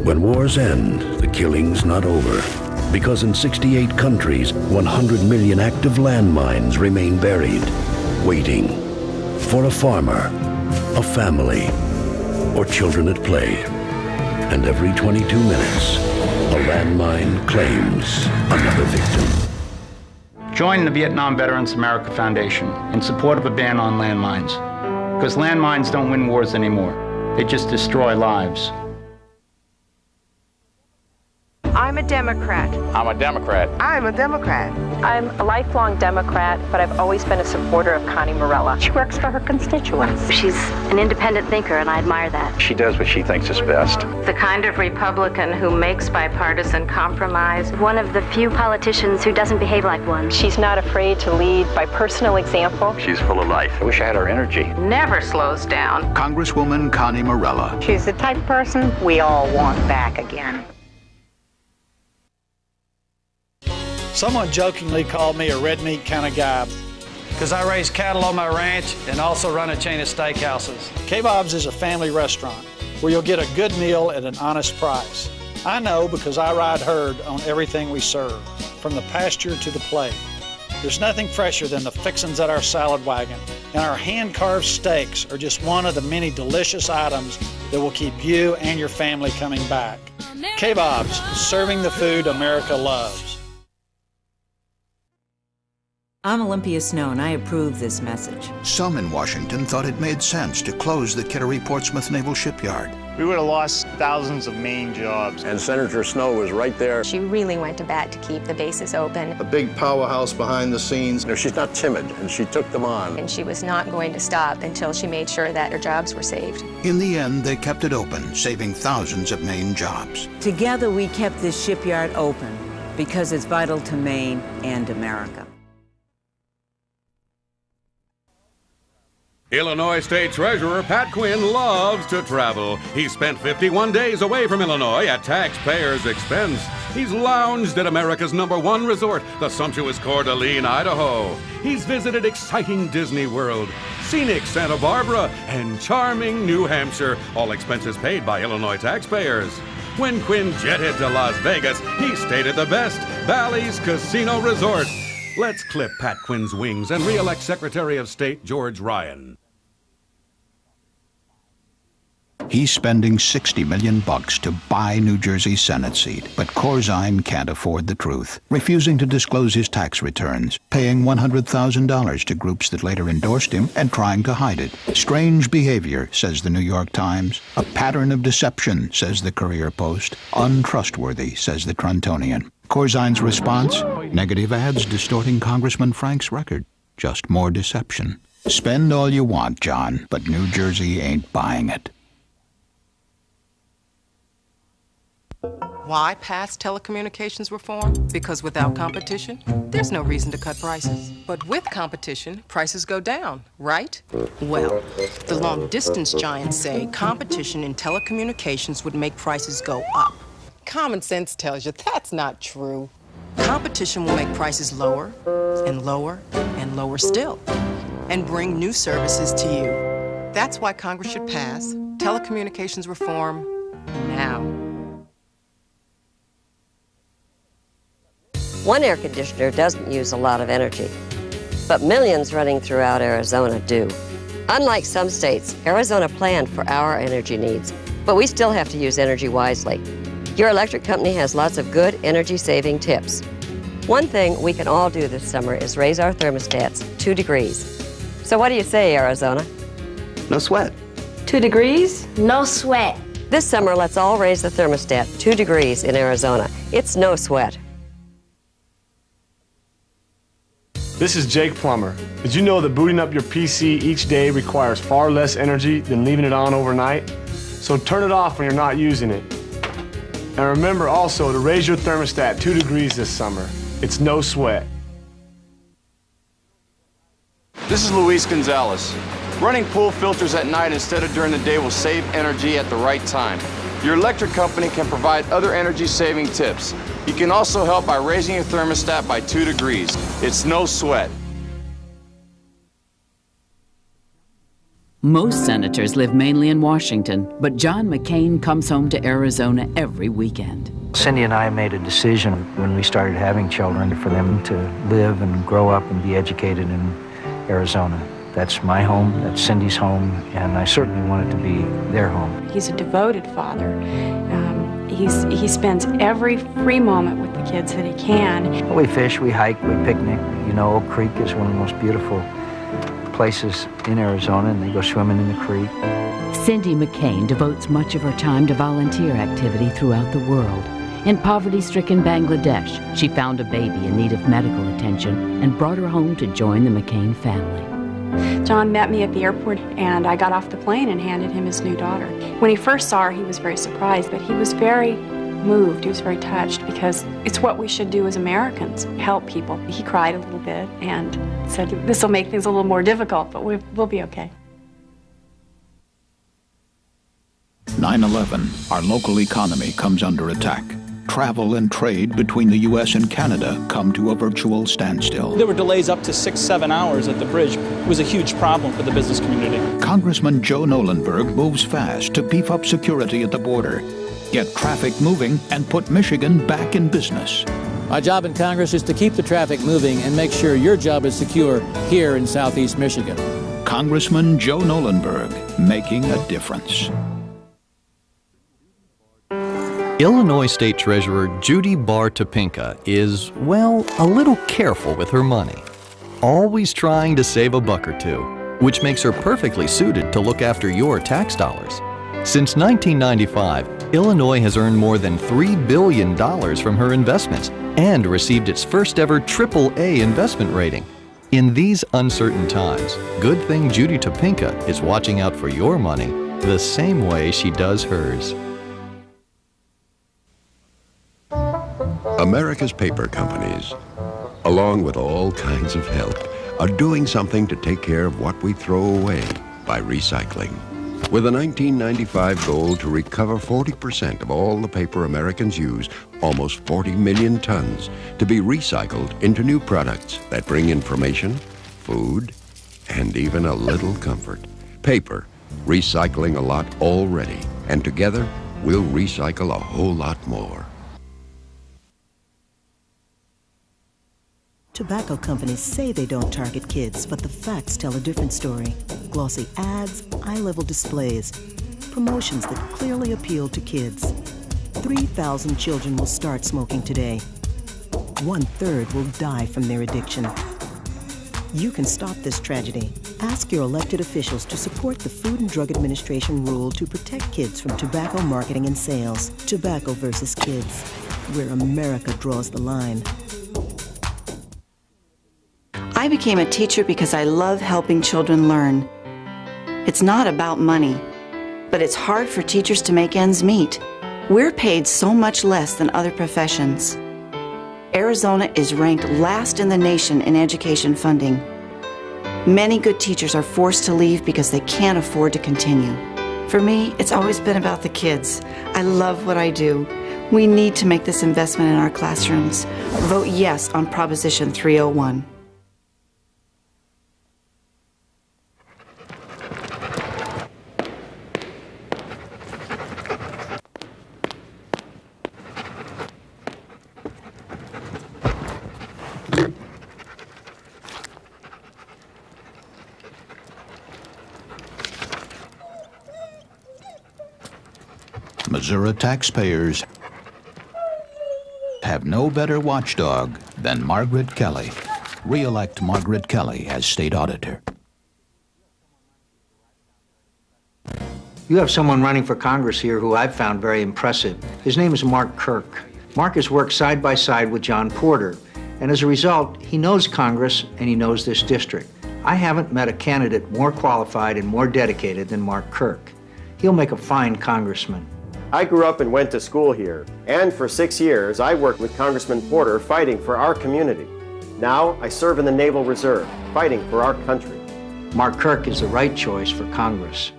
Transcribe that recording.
When wars end, the killing's not over. Because in 68 countries, 100 million active landmines remain buried, waiting for a farmer, a family, or children at play. And every 22 minutes, a landmine claims another victim. Join the Vietnam Veterans America Foundation in support of a ban on landmines. Because landmines don't win wars anymore. They just destroy lives. I'm a Democrat. I'm a Democrat. I'm a Democrat. I'm a lifelong Democrat, but I've always been a supporter of Connie Morella. She works for her constituents. She's an independent thinker, and I admire that. She does what she thinks is best. The kind of Republican who makes bipartisan compromise. One of the few politicians who doesn't behave like one. She's not afraid to lead by personal example. She's full of life. I wish I had her energy. Never slows down. Congresswoman Connie Morella. She's the type of person we all want back again. Someone jokingly called me a red meat kind of guy because I raise cattle on my ranch and also run a chain of steakhouses. K-Bob's is a family restaurant where you'll get a good meal at an honest price. I know because I ride herd on everything we serve, from the pasture to the plate. There's nothing fresher than the fixins at our salad wagon, and our hand-carved steaks are just one of the many delicious items that will keep you and your family coming back. K-Bob's, serving the food America loves. I'm Olympia Snow, and I approve this message. Some in Washington thought it made sense to close the Kittery-Portsmouth Naval Shipyard. We would have lost thousands of Maine jobs. And Senator Snow was right there. She really went to bat to keep the bases open. A big powerhouse behind the scenes. No, she's not timid, and she took them on. And she was not going to stop until she made sure that her jobs were saved. In the end, they kept it open, saving thousands of Maine jobs. Together, we kept this shipyard open because it's vital to Maine and America. Illinois State Treasurer Pat Quinn loves to travel. He spent 51 days away from Illinois at taxpayers' expense. He's lounged at America's #1 resort, the sumptuous Coeur d'Alene, Idaho. He's visited exciting Disney World, scenic Santa Barbara, and charming New Hampshire, all expenses paid by Illinois taxpayers. When Quinn jetted to Las Vegas, he stayed at the best, Bally's Casino Resort. Let's clip Pat Quinn's wings and re-elect Secretary of State George Ryan. He's spending $60 million to buy New Jersey's Senate seat, but Corzine can't afford the truth, refusing to disclose his tax returns, paying $100,000 to groups that later endorsed him, and trying to hide it. Strange behavior, says the New York Times. A pattern of deception, says the Courier Post. Untrustworthy, says the Truntonian. Corzine's response? Negative ads distorting Congressman Frank's record. Just more deception. Spend all you want, John, but New Jersey ain't buying it. Why pass telecommunications reform? Because without competition, there's no reason to cut prices. But with competition, prices go down, right? Well, the long-distance giants say competition in telecommunications would make prices go up. Common sense tells you that's not true. Competition will make prices lower and lower and lower still, and bring new services to you. That's why Congress should pass telecommunications reform now. One air conditioner doesn't use a lot of energy, but millions running throughout Arizona do. Unlike some states, Arizona planned for our energy needs, but we still have to use energy wisely. Your electric company has lots of good energy-saving tips. One thing we can all do this summer is raise our thermostats 2 degrees. So what do you say, Arizona? No sweat. 2 degrees? No sweat. This summer, let's all raise the thermostat 2 degrees in Arizona. It's no sweat. This is Jake Plummer. Did you know that booting up your PC each day requires far less energy than leaving it on overnight? So turn it off when you're not using it. And remember also to raise your thermostat 2 degrees this summer. It's no sweat. This is Luis Gonzalez. Running pool filters at night instead of during the day will save energy at the right time. Your electric company can provide other energy-saving tips. You can also help by raising your thermostat by 2 degrees. It's no sweat. Most senators live mainly in Washington, but John McCain comes home to Arizona every weekend. Cindy and I made a decision when we started having children for them to live and grow up and be educated in Arizona. That's my home, that's Cindy's home, and I certainly want it to be their home. He's a devoted father. He spends every free moment with the kids that he can. We fish, we hike, we picnic. You know, Oak Creek is one of the most beautiful places in Arizona, and they go swimming in the creek. Cindy McCain devotes much of her time to volunteer activity throughout the world. In poverty-stricken Bangladesh, she found a baby in need of medical attention and brought her home to join the McCain family. John met me at the airport, and I got off the plane and handed him his new daughter. When he first saw her, he was very surprised, but he was very moved. He was very touched because it's what we should do as Americans, help people. He cried a little bit and said, this will make things a little more difficult, but we'll be okay. 9/11, our local economy comes under attack. Travel and trade between the U.S. and Canada come to a virtual standstill. There were delays up to 6-7 hours at the bridge. It was a huge problem for the business community. Congressman Joe Nolenberg moves fast to beef up security at the border, get traffic moving, and put Michigan back in business. My job in Congress is to keep the traffic moving and make sure your job is secure here in Southeast Michigan. Congressman Joe Nolenberg, making a difference. Illinois State Treasurer Judy Barr Topinka is, well, a little careful with her money. Always trying to save a buck or two, which makes her perfectly suited to look after your tax dollars. Since 1995, Illinois has earned more than $3 billion from her investments and received its first ever AAA investment rating. In these uncertain times, good thing Judy Topinka is watching out for your money the same way she does hers. America's paper companies, along with all kinds of help, are doing something to take care of what we throw away by recycling. With a 1995 goal to recover 40% of all the paper Americans use, almost 40 million tons, to be recycled into new products that bring information, food, and even a little comfort. Paper, recycling a lot already, and together we'll recycle a whole lot more. Tobacco companies say they don't target kids, but the facts tell a different story. Glossy ads, eye-level displays, promotions that clearly appeal to kids. 3,000 children will start smoking today. 1/3 will die from their addiction. You can stop this tragedy. Ask your elected officials to support the Food and Drug Administration rule to protect kids from tobacco marketing and sales. Tobacco versus kids, where America draws the line. I became a teacher because I love helping children learn. It's not about money, but it's hard for teachers to make ends meet. We're paid so much less than other professions. Arizona is ranked last in the nation in education funding. Many good teachers are forced to leave because they can't afford to continue. For me, it's always been about the kids. I love what I do. We need to make this investment in our classrooms. Vote yes on Proposition 301. Missouri taxpayers have no better watchdog than Margaret Kelly. Re-elect Margaret Kelly as state auditor. You have someone running for Congress here who I've found very impressive. His name is Mark Kirk. Mark has worked side by side with John Porter, and as a result, he knows Congress and he knows this district. I haven't met a candidate more qualified and more dedicated than Mark Kirk. He'll make a fine congressman. I grew up and went to school here, and for 6 years I worked with Congressman Porter fighting for our community. Now I serve in the Naval Reserve, fighting for our country. Mark Kirk is the right choice for Congress.